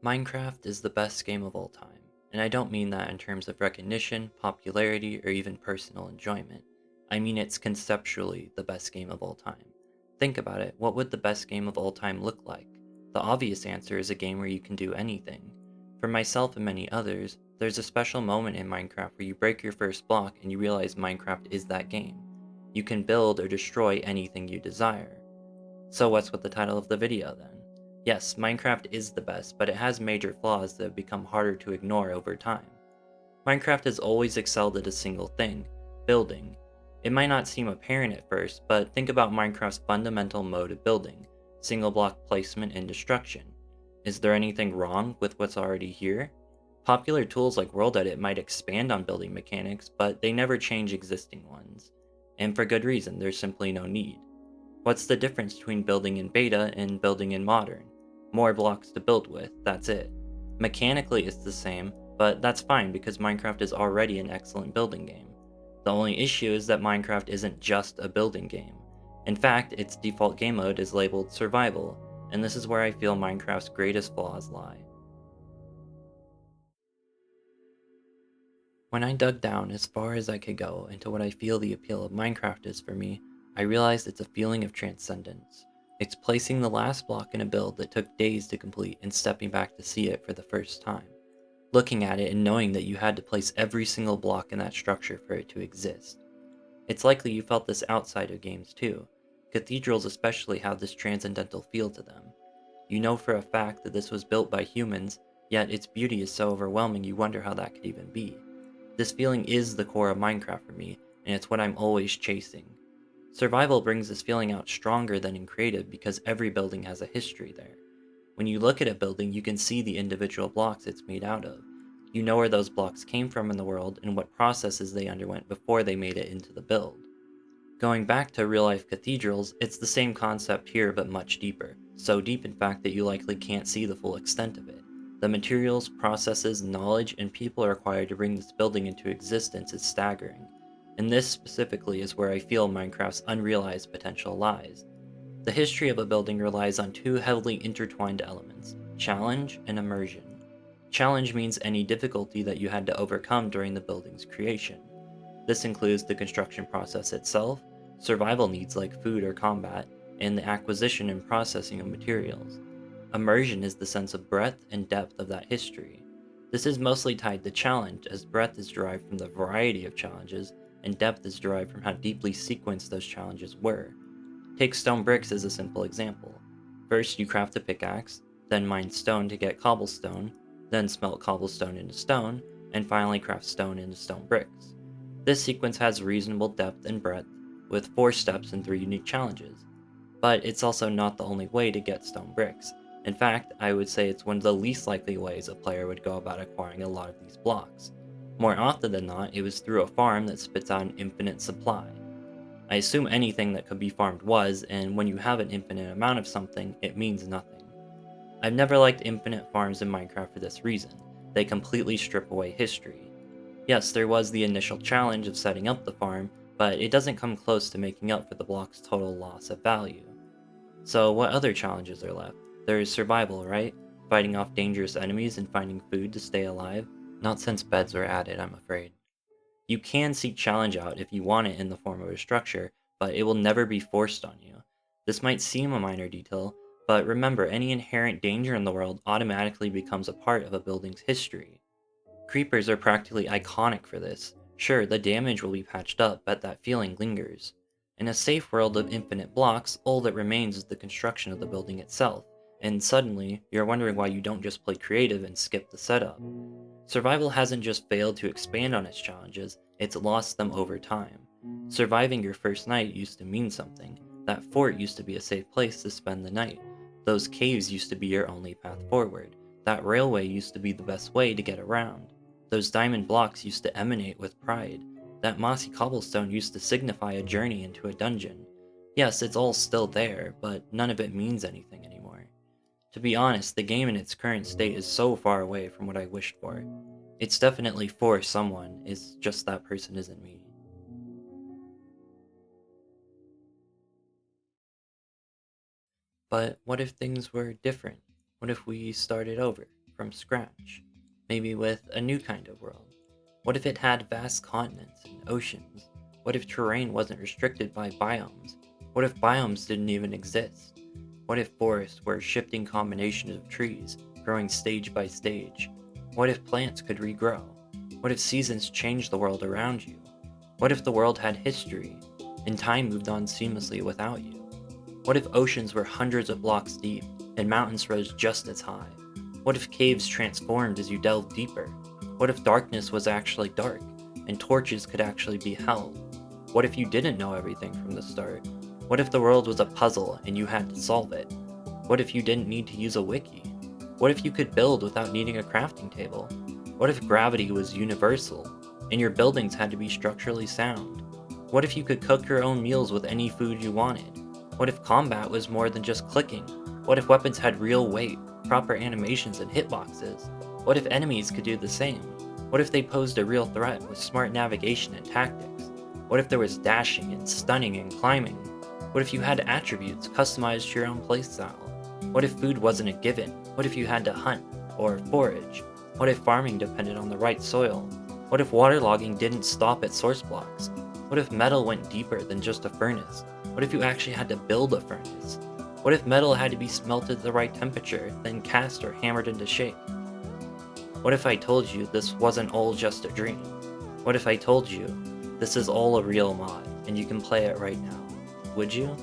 Minecraft is the best game of all time, and I don't mean that in terms of recognition, popularity, or even personal enjoyment. I mean it's conceptually the best game of all time. Think about it, what would the best game of all time look like? The obvious answer is a game where you can do anything. For myself and many others, there's a special moment in Minecraft where you break your first block and you realize Minecraft is that game. You can build or destroy anything you desire. So what's with the title of the video then? Yes, Minecraft is the best, but it has major flaws that have become harder to ignore over time. Minecraft has always excelled at a single thing: building. It might not seem apparent at first, but think about Minecraft's fundamental mode of building: single block placement and destruction. Is there anything wrong with what's already here? Popular tools like World Edit might expand on building mechanics, but they never change existing ones. And for good reason, there's simply no need. What's the difference between building in beta and building in modern? More blocks to build with, that's it. Mechanically it's the same, but that's fine because Minecraft is already an excellent building game. The only issue is that Minecraft isn't just a building game. In fact, its default game mode is labeled survival, and this is where I feel Minecraft's greatest flaws lie. When I dug down as far as I could go into what I feel the appeal of Minecraft is for me, I realized it's a feeling of transcendence. It's placing the last block in a build that took days to complete and stepping back to see it for the first time. Looking at it and knowing that you had to place every single block in that structure for it to exist. It's likely you felt this outside of games too. Cathedrals especially have this transcendental feel to them. You know for a fact that this was built by humans, yet its beauty is so overwhelming you wonder how that could even be. This feeling is the core of Minecraft for me, and it's what I'm always chasing. Survival brings this feeling out stronger than in creative because every building has a history there. When you look at a building, you can see the individual blocks it's made out of. You know where those blocks came from in the world and what processes they underwent before they made it into the build. Going back to real-life cathedrals, it's the same concept here but much deeper, so deep in fact that you likely can't see the full extent of it. The materials, processes, knowledge, and people required to bring this building into existence is staggering, and this specifically is where I feel Minecraft's unrealized potential lies. The history of a building relies on two heavily intertwined elements: challenge and immersion. Challenge means any difficulty that you had to overcome during the building's creation. This includes the construction process itself, survival needs like food or combat, and the acquisition and processing of materials. Immersion is the sense of breadth and depth of that history. This is mostly tied to challenge, as breadth is derived from the variety of challenges, and depth is derived from how deeply sequenced those challenges were. Take stone bricks as a simple example. First, you craft a pickaxe, then mine stone to get cobblestone, then smelt cobblestone into stone, and finally craft stone into stone bricks. This sequence has reasonable depth and breadth, with 4 steps and 3 unique challenges. But it's also not the only way to get stone bricks. In fact, I would say it's one of the least likely ways a player would go about acquiring a lot of these blocks. More often than not, it was through a farm that spits out an infinite supply. I assume anything that could be farmed was, and when you have an infinite amount of something, it means nothing. I've never liked infinite farms in Minecraft for this reason. They completely strip away history. Yes, there was the initial challenge of setting up the farm, but it doesn't come close to making up for the block's total loss of value. So what other challenges are left? There's survival, right? Fighting off dangerous enemies and finding food to stay alive. Not since beds were added, I'm afraid. You can seek challenge out if you want it in the form of a structure, but it will never be forced on you. This might seem a minor detail, but remember, any inherent danger in the world automatically becomes a part of a building's history. Creepers are practically iconic for this. Sure, the damage will be patched up, but that feeling lingers. In a safe world of infinite blocks, all that remains is the construction of the building itself, and suddenly, you're wondering why you don't just play creative and skip the setup. Survival hasn't just failed to expand on its challenges, it's lost them over time. Surviving your first night used to mean something. That fort used to be a safe place to spend the night. Those caves used to be your only path forward. That railway used to be the best way to get around. Those diamond blocks used to emanate with pride. That mossy cobblestone used to signify a journey into a dungeon. Yes, it's all still there, but none of it means anything anymore. To be honest, the game in its current state is so far away from what I wished for. It's definitely for someone, it's just that person isn't me. But what if things were different? What if we started over, from scratch? Maybe with a new kind of world? What if it had vast continents and oceans? What if terrain wasn't restricted by biomes? What if biomes didn't even exist? What if forests were shifting combinations of trees, growing stage by stage? What if plants could regrow? What if seasons changed the world around you? What if the world had history, and time moved on seamlessly without you? What if oceans were hundreds of blocks deep, and mountains rose just as high? What if caves transformed as you delved deeper? What if darkness was actually dark, and torches could actually be held? What if you didn't know everything from the start? What if the world was a puzzle and you had to solve it? What if you didn't need to use a wiki? What if you could build without needing a crafting table? What if gravity was universal, and your buildings had to be structurally sound? What if you could cook your own meals with any food you wanted? What if combat was more than just clicking? What if weapons had real weight, proper animations, and hitboxes? What if enemies could do the same? What if they posed a real threat with smart navigation and tactics? What if there was dashing and stunning and climbing? What if you had attributes customized to your own playstyle? What if food wasn't a given? What if you had to hunt or forage? What if farming depended on the right soil? What if waterlogging didn't stop at source blocks? What if metal went deeper than just a furnace? What if you actually had to build a furnace? What if metal had to be smelted at the right temperature, then cast or hammered into shape? What if I told you this wasn't all just a dream? What if I told you this is all a real mod and you can play it right now? Would you?